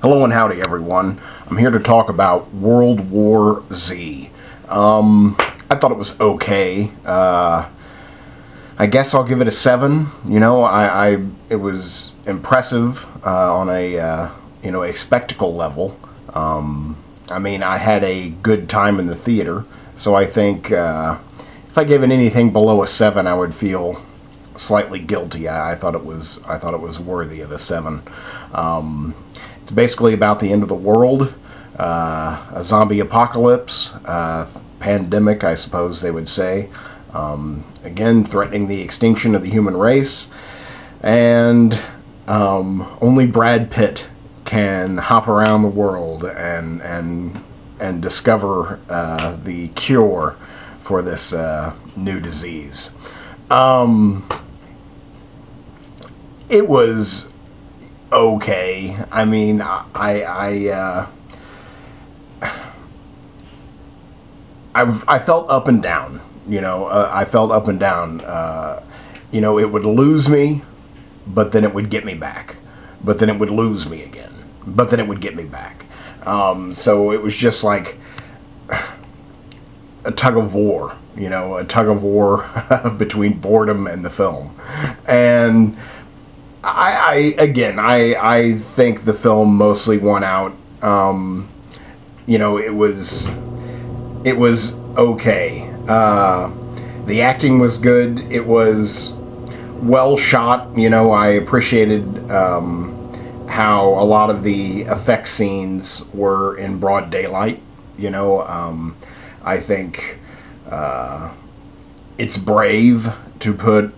Hello and howdy, everyone. I'm here to talk about World War Z. I thought it was okay. I guess I'll give it a 7. It was impressive on a spectacle level. I had a good time in the theater, so I think if I gave it anything below a 7, I would feel slightly guilty. I thought it was worthy of a 7. It's basically about the end of the world, a zombie apocalypse, pandemic, I suppose they would say. Again, threatening the extinction of the human race, and only Brad Pitt can hop around the world and discover the cure for this new disease. It was okay. I felt up and down. I felt up and down. It would lose me, but then it would get me back. But then it would lose me again. But then it would get me back. So it was just like a tug of war. A tug of war between boredom and the film. And I think the film mostly won out. It was okay. The acting was good. It was well shot. I appreciated how a lot of the effect scenes were in broad daylight. I think it's brave to put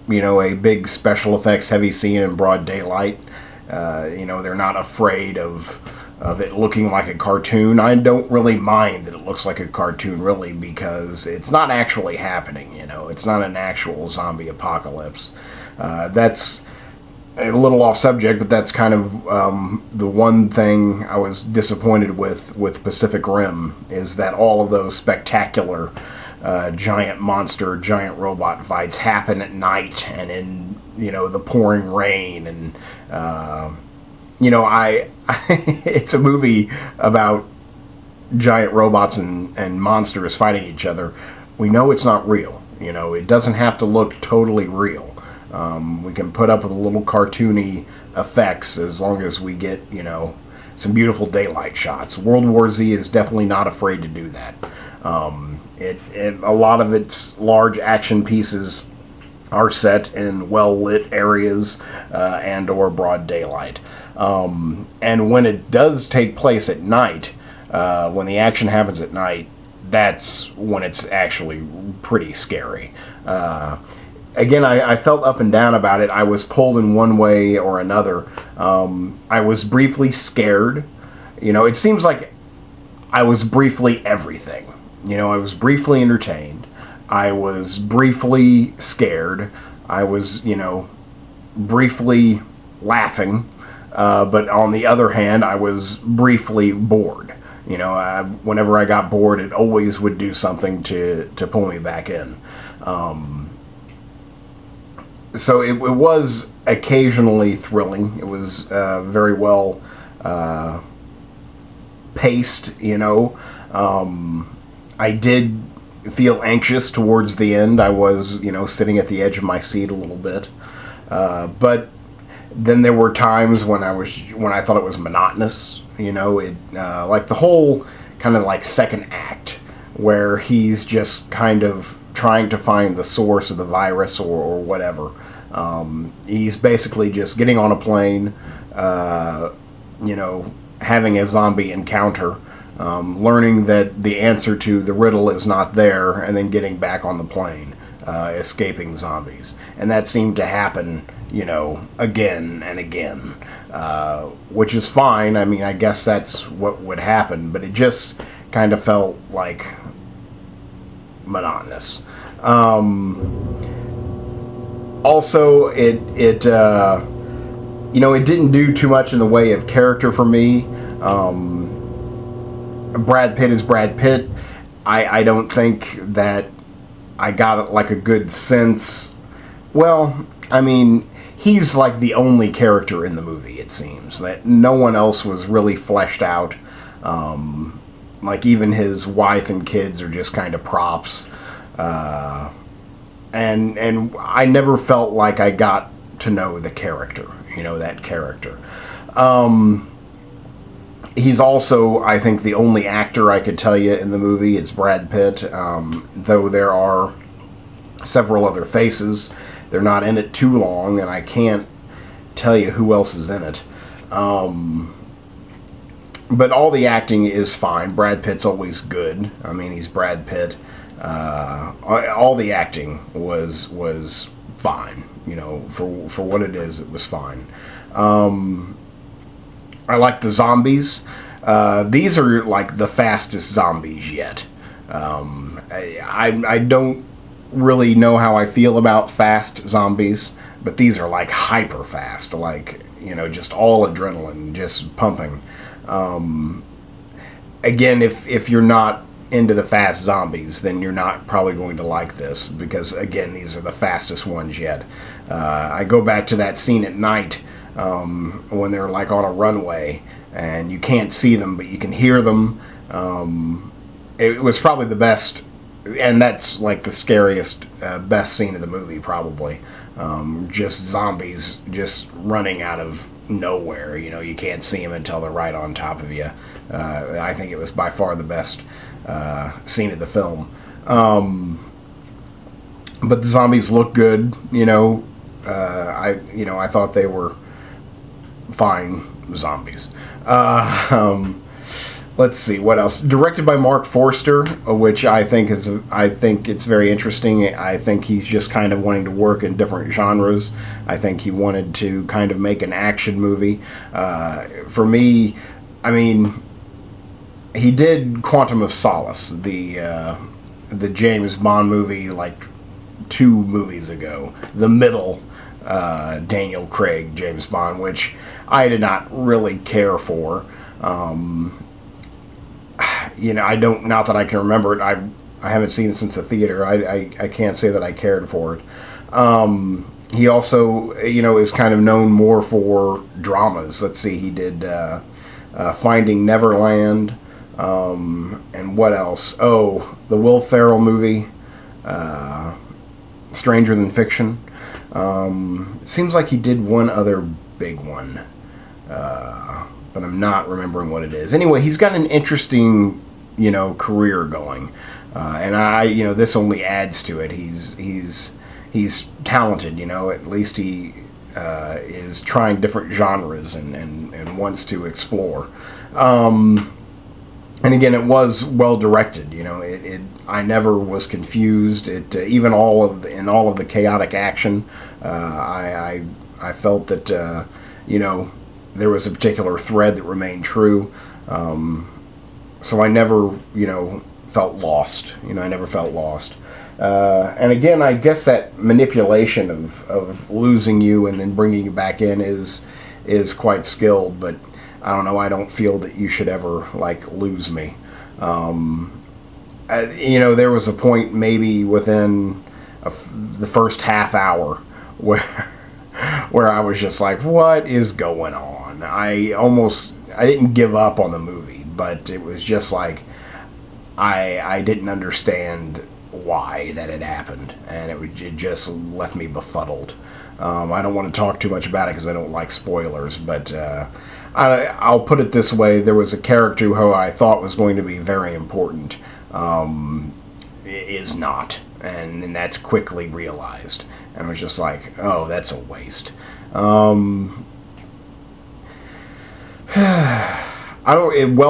a big special effects heavy scene in broad daylight. They're not afraid of it looking like a cartoon. I don't really mind that it looks like a cartoon, really, because it's not actually happening. It's not an actual zombie apocalypse. That's a little off subject, but that's kind of the one thing I was disappointed with Pacific Rim, is that all of those spectacular giant monster, giant robot fights happen at night and in the pouring rain, and it's a movie about giant robots and monsters fighting each other. We know it's not real. It doesn't have to look totally real. We can put up with a little cartoony effects as long as we get some beautiful daylight shots. World War Z is definitely not afraid to do that. A lot of its large action pieces are set in well-lit areas and or broad daylight. And when it does take place at night, when the action happens at night, that's when it's actually pretty scary. Again, I felt up and down about it. I was pulled in one way or another. I was briefly scared. It seems like I was briefly everything. I was briefly entertained. I was briefly scared. I was, briefly laughing. But on the other hand, I was briefly bored. Whenever I got bored, it always would do something to pull me back in. So it was occasionally thrilling. It was very well paced, I did feel anxious towards the end. I was, sitting at the edge of my seat a little bit. But then there were times when I thought it was monotonous. Like the whole kind of like second act, where he's just kind of trying to find the source of the virus or whatever. He's basically just getting on a plane, having a zombie encounter, learning that the answer to the riddle is not there, and then getting back on the plane, escaping zombies. And that seemed to happen, again and again, which is fine. I guess that's what would happen, but it just kind of felt like monotonous. Also, it didn't do too much in the way of character for me. Brad Pitt is Brad Pitt. I don't think that I got like a good sense. Well, he's like the only character in the movie, it seems. That no one else was really fleshed out. Like even his wife and kids are just kind of props. And I never felt like I got to know the character, that character. He's also, I think, the only actor I could tell you in the movie. It's Brad Pitt, though there are several other faces. They're not in it too long, and I can't tell you who else is in it. But all the acting is fine. Brad Pitt's always good. I mean, he's Brad Pitt. All the acting was fine. For what it is, it was fine. I like the zombies. These are like the fastest zombies yet. I don't really know how I feel about fast zombies, but these are like hyper fast, like just all adrenaline, just pumping. Again, if you're not into the fast zombies, then you're not probably going to like this, because again, these are the fastest ones yet. I go back to that scene at night when they're like on a runway and you can't see them but you can hear them. It was probably the best, and that's like the scariest, best scene of the movie probably. Just zombies just running out of nowhere. You can't see them until they're right on top of you. I think it was by far the best scene of the film. But the zombies look good. I thought they were fine zombies. Let's see what else. Directed by Mark Forster, which I think it's very interesting. I think he's just kind of wanting to work in different genres. I think he wanted to kind of make an action movie. For me, I mean, he did Quantum of Solace, the James Bond movie, like 2 movies ago. The middle Daniel Craig James Bond, which I did not really care for. I don't, not that I can remember it. I haven't seen it since the theater. I can't say that I cared for it. He also, is kind of known more for dramas. Let's see, he did Finding Neverland, and what else? Oh, the Will Ferrell movie, Stranger Than Fiction. It seems like he did one other big one, but I'm not remembering what it is. Anyway, he's got an interesting, career going, and this only adds to it. He's talented, At least he is trying different genres and wants to explore. And again, it was well directed. I never was confused. Even in all of the chaotic action, I felt that there was a particular thread that remained true. So I never felt lost. I never felt lost. And again, I guess that manipulation of losing you and then bringing you back in is quite skilled, but I don't know. I don't feel that you should ever lose me. There was a point maybe within the first half hour where I was just like, what is going on? I didn't give up on the movie, but it was just like I didn't understand why that had happened, and it just left me befuddled. I don't want to talk too much about it because I don't like spoilers, but I'll put it this way. There was a character who I thought was going to be very important, is not, and that's quickly realized. And I was just like, oh, that's a waste. Well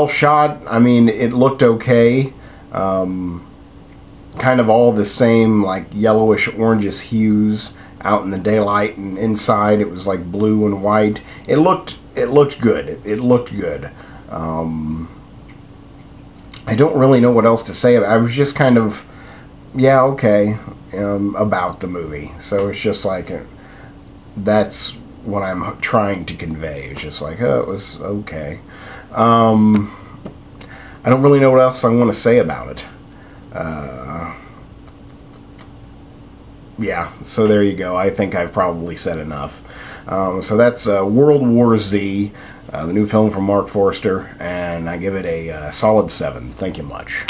shot. I mean, it looked okay. Kind of all the same, yellowish, orangish hues out in the daylight, and inside it was blue and white. It looked good. It looked good. I don't really know what else to say about it. I was just kind of, yeah, okay, about the movie. So it's just that's what I'm trying to convey. It's just oh, it was okay. I don't really know what else I want to say about it. Yeah, so there you go. I think I've probably said enough. So that's World War Z, the new film from Mark Forster, and I give it a solid 7. Thank you much.